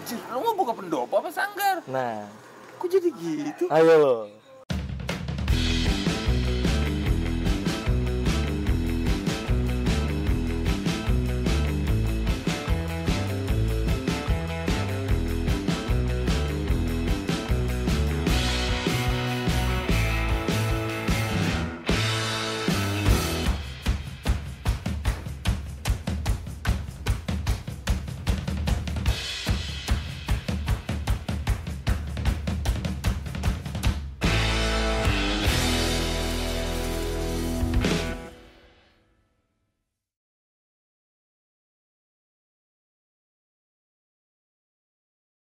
Anjir, lu mau buka pendopo apa sanggar? Nah, Kok jadi gitu? ayo lo.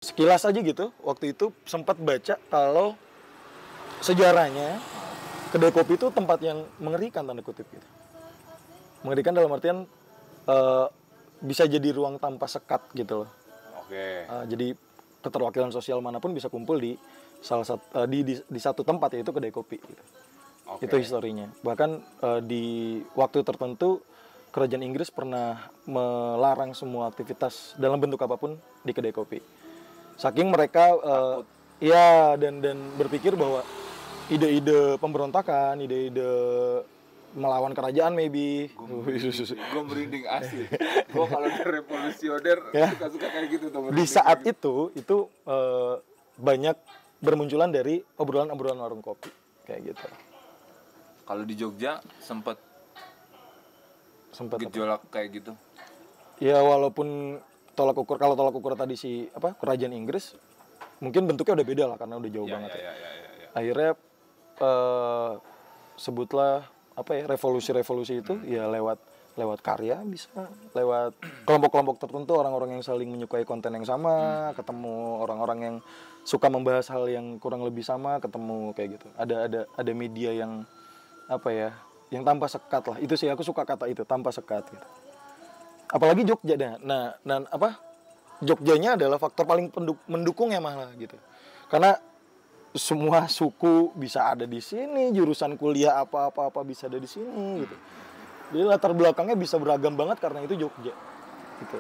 Sekilas aja gitu, waktu itu sempat baca kalau sejarahnya kedai kopi itu tempat yang mengerikan tanda kutip gitu. Mengerikan dalam artian bisa jadi ruang tanpa sekat gitu loh. Oke. Jadi keterwakilan sosial manapun bisa kumpul di salah satu di satu tempat, yaitu kedai kopi gitu. Oke. Itu historinya. Bahkan di waktu tertentu kerajaan Inggris pernah melarang semua aktivitas dalam bentuk apapun di kedai kopi. Saking mereka ya dan berpikir bahwa ide-ide pemberontakan, ide-ide melawan kerajaan maybe. Gue merinding asli. Gue kalau udah revolusioner Ya. suka-suka kayak gitu tuh. Di saat itu banyak bermunculan dari obrolan-obrolan warung kopi kayak gitu. Kalau di Jogja sempet Sempat gejolak kayak gitu. ya, walaupun tolak ukur tadi kerajaan Inggris mungkin bentuknya udah beda lah karena udah jauh banget. Ya. Akhirnya sebutlah revolusi itu ya lewat karya, bisa lewat kelompok-kelompok tertentu, orang-orang yang saling menyukai konten yang sama, ketemu orang-orang yang suka membahas hal yang kurang lebih sama, ketemu kayak gitu. Ada media yang yang tanpa sekat lah. Itu sih aku suka kata itu, tanpa sekat gitu. Apalagi Jogja dah. Nah, Jogjanya adalah faktor paling mendukungnya malah gitu. Karena semua suku bisa ada di sini, jurusan kuliah apa bisa ada di sini gitu. Jadi latar belakangnya bisa beragam banget karena itu Jogja gitu.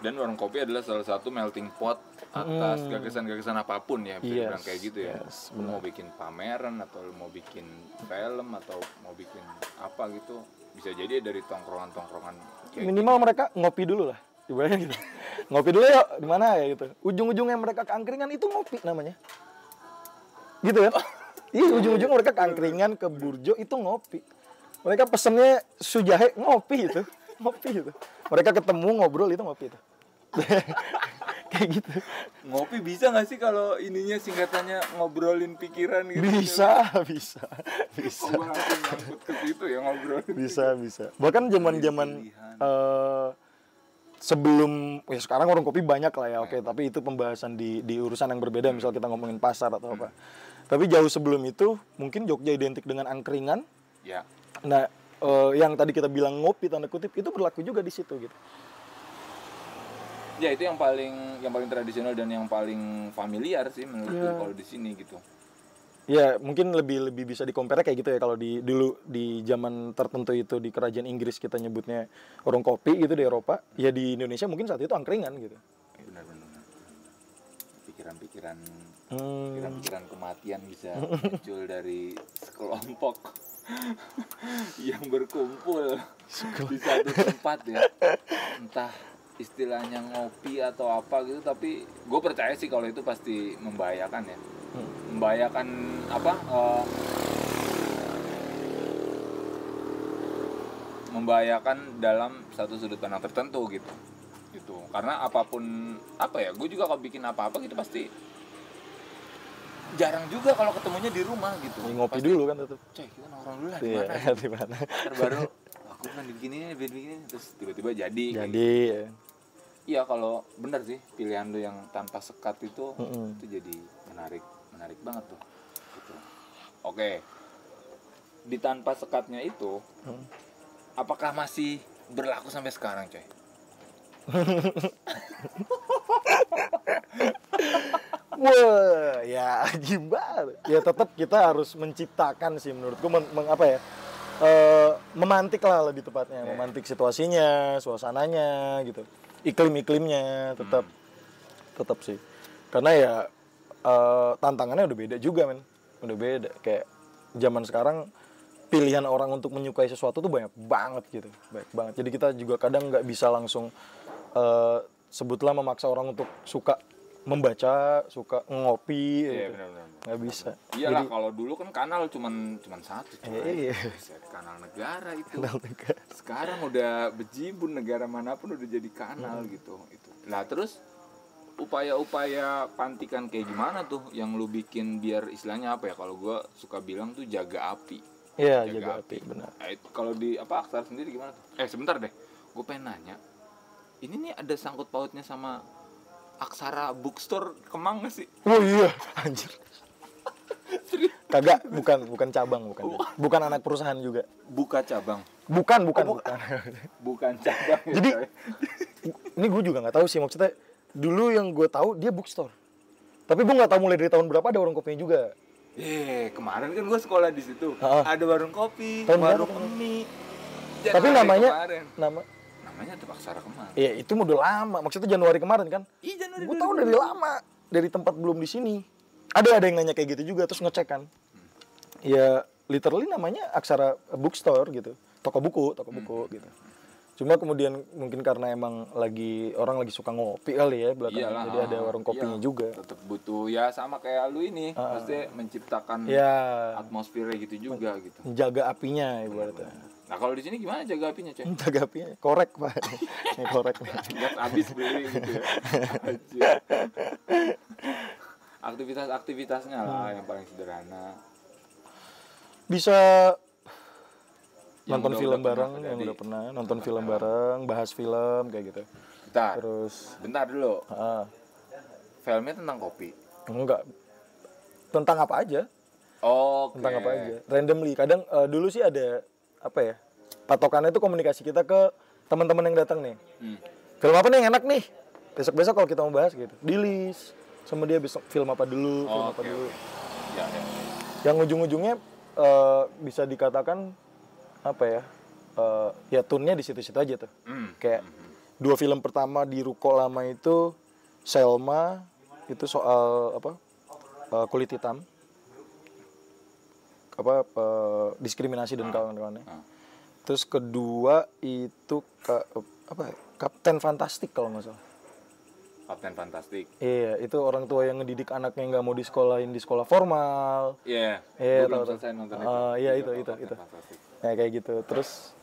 Dan warung kopi adalah salah satu melting pot atas gagasan-gagasan apapun ya, bisa dibilang kayak gitu ya. Yes, Lu mau bikin pameran atau lu mau bikin film atau mau bikin apa gitu, bisa jadi dari tongkrongan-tongkrongan kayak Minimal mereka ngopi dulu lah, ibaratnya gitu. Ngopi dulu yuk, di mana ya gitu. Ujung-ujungnya mereka ke angkringan itu ngopi namanya. Gitu kan? Iya, ujung-ujung mereka ke angkringan, ke burjo itu ngopi. Mereka pesennya sujahe ngopi itu. Ngopi itu. Mereka ketemu ngobrol itu ngopi itu. Kayak gitu. Ngopi bisa nggak sih kalau ininya singkatannya ngobrolin pikiran gitu? Bisa. Oh, langsung nyangkut ke situ ya, ngobrolin. Bisa. Bahkan zaman-zaman sebelum ya sekarang warung kopi banyak lah ya, oke, tapi itu pembahasan di urusan yang berbeda, misal kita ngomongin pasar atau apa. Tapi jauh sebelum itu mungkin Jogja identik dengan angkringan. Ya. Nah, yang tadi kita bilang ngopi tanda kutip itu berlaku juga di situ gitu. Ya, itu yang paling tradisional dan yang paling familiar sih menurutku kalau di sini gitu. Ya, mungkin lebih bisa di-compare kayak gitu ya, kalau dulu di zaman tertentu itu di kerajaan Inggris kita nyebutnya warung kopi gitu di Eropa, ya di Indonesia mungkin saat itu angkringan gitu. Benar. Pikiran kematian bisa muncul dari sekelompok yang berkumpul di satu tempat ya. Entah istilahnya ngopi atau apa gitu, tapi gue percaya sih kalau itu pasti membahayakan ya. Membahayakan membahayakan dalam satu sudut pandang tertentu gitu. Karena apapun gue juga kalau bikin apa-apa gitu pasti jarang juga kalau ketemunya di rumah gitu. Ngopi pasti, dulu kan tetap. Coy, kita nongkrong dulu lah Di mana. Terbaru aku kan begini terus tiba-tiba jadi. Ya. Iya, kalau benar sih pilihan lu yang tanpa sekat itu jadi menarik banget tuh. Gitu. Oke. Di tanpa sekatnya itu apakah masih berlaku sampai sekarang, coy? Wah, ya gimana? Ya tetap kita harus menciptakan sih menurutku memantik lah lebih tepatnya, memantik situasinya, suasananya gitu. Iklimnya tetap. tetap sih. Karena ya tantangannya udah beda juga men. Udah beda. Kayak zaman sekarang pilihan orang untuk menyukai sesuatu tuh banyak banget gitu. Banyak banget. Jadi kita juga kadang nggak bisa langsung sebutlah memaksa orang untuk suka membaca, suka ngopi gitu. Benar-benar. Nggak bisa. Iyalah, kalau dulu kan kanal cuman satu, Iya. kanal negara itu. Kanal negara. Sekarang udah bejibun, negara manapun udah jadi kanal gitu. Itu. Lah terus upaya-upaya pantikan kayak gimana tuh yang lu bikin biar istilahnya apa ya? Kalau gua suka bilang tuh jaga api. Iya, jaga api, benar. Nah, kalau di Aksara sendiri gimana tuh? Sebentar deh. Gue pengen nanya. Ini nih ada sangkut pautnya sama Aksara Bookstore Kemang gak sih? Oh iya, anjir. Kagak, bukan cabang, bukan anak perusahaan juga. Buka cabang. Bukan. Bukan cabang. Jadi ini gue juga nggak tahu sih, maksudnya dulu yang gue tahu dia bookstore. Tapi gue nggak tahu mulai dari tahun berapa ada warung kopinya juga. Kemarin kan gue sekolah di situ. Ada warung kopi, warung mie. Tapi namanya tetap Aksara Kemang. Iya, itu udah lama. Maksudnya Januari kemarin kan? Iya, Januari. Gue tahu dari lama, dari tempat belum di sini. Ada yang nanya kayak gitu juga, terus ngecek kan. Ya, literally namanya Aksara Bookstore gitu. Toko buku gitu. Cuma kemudian mungkin karena emang orang lagi suka ngopi kali ya belakangan. Iyalah, jadi ada warung kopinya juga. Tetap butuh ya sama kayak lu ini, pasti menciptakan atmosfernya gitu juga gitu. Jaga apinya ibaratnya. Nah, kalau di sini gimana jaga apinya, coy? Jaga apinya, korek Pak. Korek. Gas habis beli gitu ya. Aktivitas-aktivitasnya lah yang paling sederhana. Bisa Yang nonton udah film bareng, pernah yang terjadi. udah pernah nonton film bareng, bahas film kayak gitu. Bentar dulu. Filmnya tentang kopi. Enggak. Tentang apa aja? Tentang apa aja? Randomly. Kadang dulu sih ada apa ya? Patokannya itu komunikasi kita ke teman-teman yang datang nih. Film apa nih yang enak nih? Besok-besok kalau kita mau bahas gitu. Di list sama dia besok film apa dulu, dulu. Ya. Yang ujung-ujungnya bisa dikatakan apa ya? Ya tune-nya di situ-situ aja tuh. Kayak 2 film pertama di Ruko Lama itu Selma, itu soal apa? Kulit hitam. Diskriminasi dan kawan-kawannya. Terus kedua itu Kapten Fantastik kalau nggak salah. Kapten Fantastik. Iya, itu orang tua yang ngedidik anaknya nggak mau disekolahin di sekolah formal. Iya. Belum selesai nonton itu. Iya itu. Nah, kayak gitu. Terus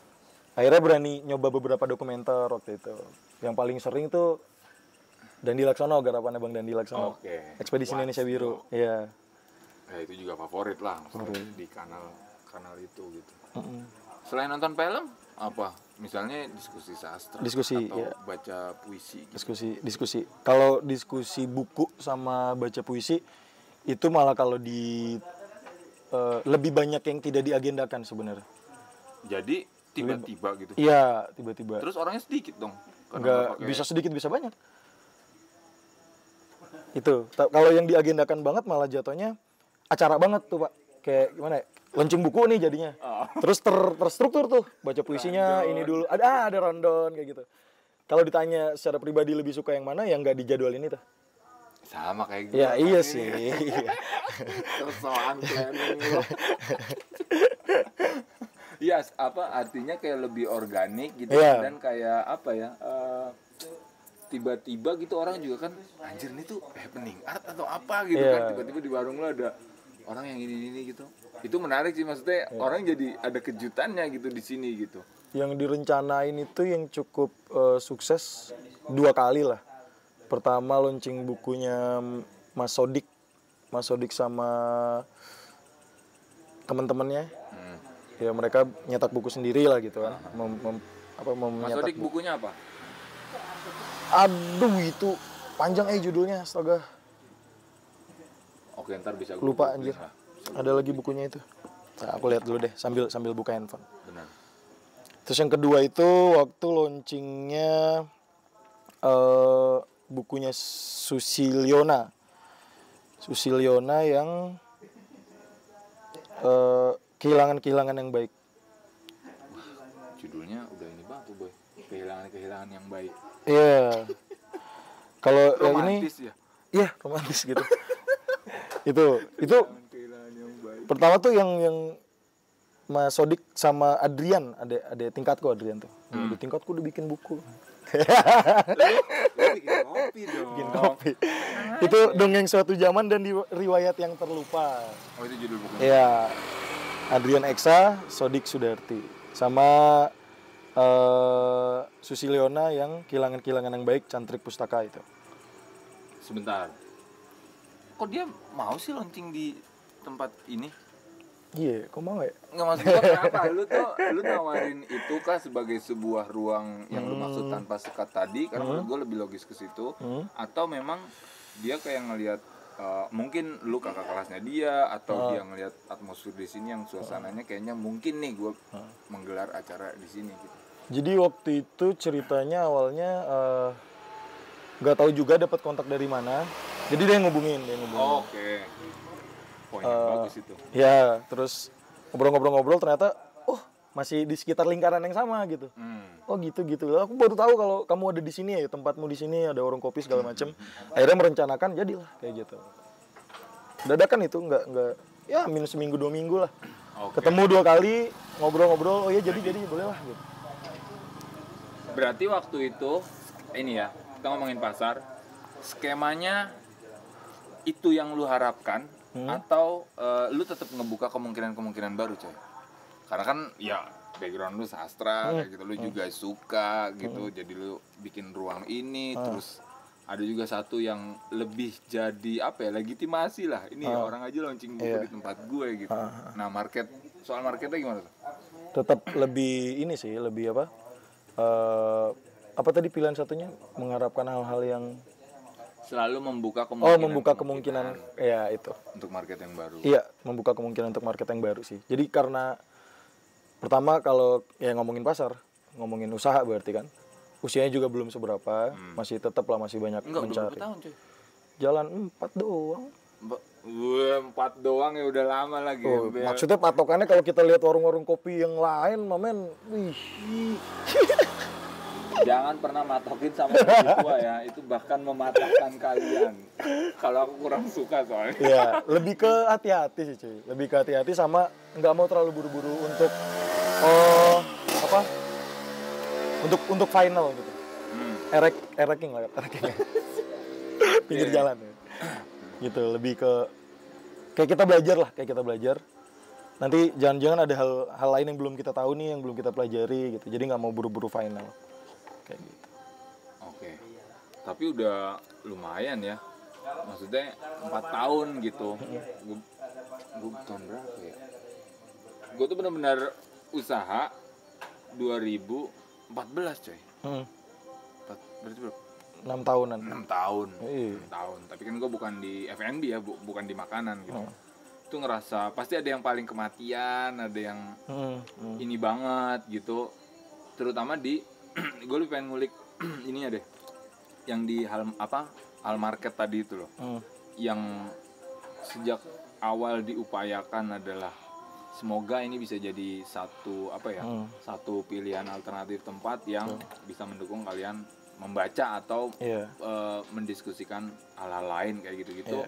akhirnya berani nyoba beberapa dokumenter waktu itu. Yang paling sering tuh Dandi Laksono, garapannya Bang Dandi Laksono. Ekspedisi Indonesia Biru. Iya. Itu juga favorit lah di kanal itu gitu. Selain nonton film apa? Misalnya diskusi sastra atau baca puisi gitu. Diskusi. Kalau diskusi buku sama baca puisi itu malah kalau lebih banyak yang tidak diagendakan sebenarnya. Jadi tiba-tiba gitu. Iya, tiba-tiba. Terus orangnya sedikit dong. Enggak bisa sedikit bisa banyak. Itu. Kalau yang diagendakan banget malah jatuhnya acara banget tuh, Pak. Kayak gimana ya? Launching buku nih jadinya. Terus terstruktur tuh. Baca puisinya ini dulu. Ada rundown kayak gitu. Kalau ditanya secara pribadi lebih suka yang mana, yang enggak dijadwalin itu. Sama kayak gue. Ya iya sih. Soal planning lo. Iya, artinya kayak lebih organik gitu dan kayak apa ya? Tiba-tiba gitu orang juga kan anjir ini tuh happening art atau apa gitu kan, tiba-tiba di warung lo ada orang yang ini gitu. Itu menarik sih, maksudnya orang jadi ada kejutannya gitu di sini gitu. Yang direncanain itu yang cukup sukses 2 kali lah. Pertama launching bukunya Mas Sodik sama teman-temannya. Ya mereka nyetak buku sendiri lah gitu kan. Mas Sodik bukunya apa? Aduh itu panjang judulnya, astaga. Oke, ntar bisa lupa anjir. Ada lagi bukunya itu. Nah, aku lihat dulu deh sambil buka handphone. Benar. Terus yang kedua itu waktu launchingnya bukunya Susiliona yang kehilangan yang baik. Judulnya udah ini banget tuh, Boy. Kehilangan yang baik. Iya. Kalau yang ini Romantis ya. iya romantis gitu. itu Kehilangan yang baik. pertama tuh yang Mas Sodik sama Adrian, ada tingkatku Adrian tuh. Di tingkatku udah bikin buku. Lu bikin kopi dong. Bikin kopi. Itu dongeng suatu zaman dan riwayat yang terlupa. Oh itu judul bukunya. Iya. Adrian Eksa, Sodik Sudarti. Sama Susiliona yang Kilangan-Kilangan yang Baik, Cantrik Pustaka itu. Sebentar. Kok dia mau sih launching di tempat ini? Iya, kok mau ya? Nggak, maksud gua kenapa? Lu nawarin itu kah sebagai sebuah ruang yang lu maksud tanpa sekat tadi? Karena menurut gue lebih logis ke situ. Atau memang dia kayak ngelihat mungkin lu kakak kelasnya dia, atau dia ngelihat atmosfer di sini yang suasananya kayaknya mungkin nih gue menggelar acara di sini gitu. Jadi waktu itu ceritanya awalnya nggak tahu juga dapat kontak dari mana. Jadi dia yang ngubungin. Oke. Poinnya bagus itu. Ya, terus ngobrol-ngobrol ternyata masih di sekitar lingkaran yang sama gitu. Oh gitu. Aku baru tahu kalau kamu ada di sini ya, tempatmu di sini ada warung kopi segala macam. Akhirnya merencanakan jadilah kayak gitu. Dadakan itu nggak ya minus seminggu 2 minggu lah. Okay. Ketemu 2 kali, ngobrol-ngobrol, oh ya jadi boleh lah gitu. Berarti waktu itu ini ya, kita ngomongin pasar, skemanya itu yang lu harapkan atau lu tetap ngebuka kemungkinan baru, coy? Karena kan ya background lu sastra kayak gitu, lu juga suka gitu, jadi lu bikin ruang ini, terus ada juga satu yang lebih jadi apa ya, legitimasi lah, ini orang aja launching buku di tempat gue gitu. Nah soal marketnya gimana tuh? Tetap lebih ini sih, lebih apa tadi pilihan satunya, mengharapkan hal-hal yang selalu membuka kemungkinan. Membuka kemungkinan ya itu. Untuk market yang baru. Iya, membuka kemungkinan untuk market yang baru sih. Jadi karena pertama kalau ya ngomongin pasar, ngomongin usaha berarti kan usianya juga belum seberapa, masih tetap lah masih banyak mencari. Udah berapa tahun, cuy? Jalan 4 doang. 4 doang ya udah lama lagi. Maksudnya patokannya kalau kita lihat warung-warung kopi yang lain, mamen, jangan pernah matokin sama orang tua ya, itu bahkan mematahkan kalian. Kalau aku kurang suka soalnya. Iya, lebih ke hati-hati sih cuy. Lebih ke hati-hati sama nggak mau terlalu buru-buru untuk untuk final gitu. Ereking lah, pinggir jalan ya. Gitu, lebih ke kayak kita belajar. Nanti jangan-jangan ada hal lain yang belum kita tahu nih, yang belum kita pelajari gitu. Jadi nggak mau buru-buru final. Kayak gitu. Oke. Tapi udah lumayan ya. Maksudnya 4 tahun gitu. Gue tahun berapa ya? Gue tuh benar-benar usaha 2014 coy. Berarti berapa? 6 tahunan. 6 tahun. 6 Iya. tahun. Tapi kan gue bukan di F&B ya, bukan di makanan gitu. Itu ngerasa pasti ada yang paling kematian, ada yang ini banget gitu. Terutama di gue lebih pengen ngulik ininya deh, yang di hal market tadi itu loh, yang sejak awal diupayakan adalah semoga ini bisa jadi satu satu pilihan alternatif tempat yang bisa mendukung kalian membaca atau mendiskusikan hal-hal lain kayak gitu-gitu.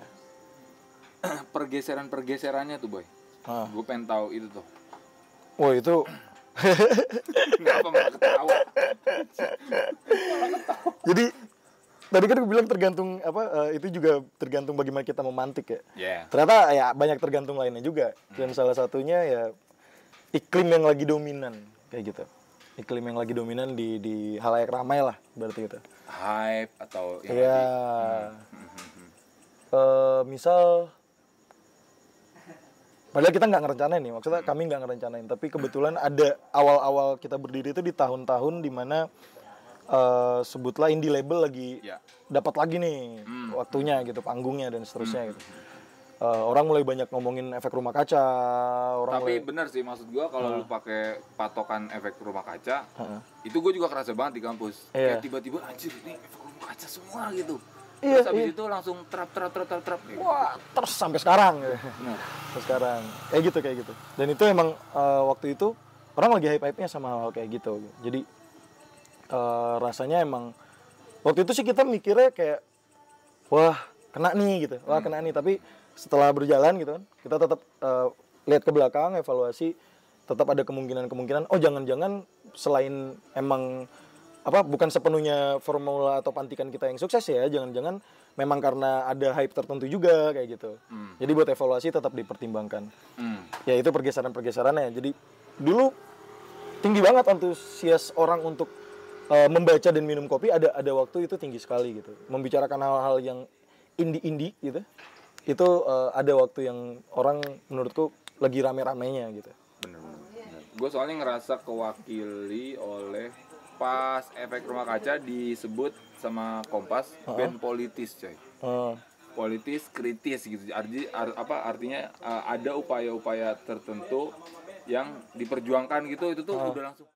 Pergeserannya tuh boy, gue pengen tahu itu tuh. Wah itu Kenapa malah ketawa? Jadi tadi kan gue bilang tergantung itu juga tergantung bagaimana kita memantik ya. Ternyata ya banyak tergantung lainnya juga. Dan salah satunya ya iklim yang lagi dominan kayak gitu. Iklim yang lagi dominan di halayak ramai lah berarti gitu. Hype atau yang misal padahal kita nggak ngerencanain nih, maksudnya kami nggak ngerencanain, tapi kebetulan ada awal-awal kita berdiri itu di tahun-tahun dimana sebutlah indie label lagi dapat lagi nih waktunya gitu, panggungnya dan seterusnya gitu. Orang mulai banyak ngomongin efek rumah kaca. Tapi benar sih, maksud gua kalau lu pakai patokan efek rumah kaca, itu gua juga kerasa banget di kampus. Kayak tiba-tiba anjir ini efek rumah kaca semua gitu. Terus habis itu langsung trap. Wah, terus sampai sekarang gitu. Sampai sekarang. Kayak gitu. Dan itu emang waktu itu orang lagi hype-nya sama hal kayak gitu. Jadi rasanya emang waktu itu sih kita mikirnya kayak wah kena nih gitu, tapi setelah berjalan gitu kan kita tetap lihat ke belakang, evaluasi, tetap ada kemungkinan oh jangan-jangan selain emang bukan sepenuhnya formula atau pantikan kita yang sukses ya, jangan-jangan memang karena ada hype tertentu juga kayak gitu. Jadi buat evaluasi tetap dipertimbangkan. Ya itu pergeserannya. Jadi dulu tinggi banget antusias orang untuk membaca dan minum kopi, ada waktu itu tinggi sekali gitu. Membicarakan hal-hal yang indie gitu. Itu ada waktu yang orang menurutku lagi rame-ramenya gitu. Bener. Gue soalnya ngerasa kewakili oleh pas Efek Rumah Kaca disebut sama Kompas band politis coy. Politis kritis gitu. Artinya ada upaya-upaya tertentu yang diperjuangkan gitu, itu tuh udah langsung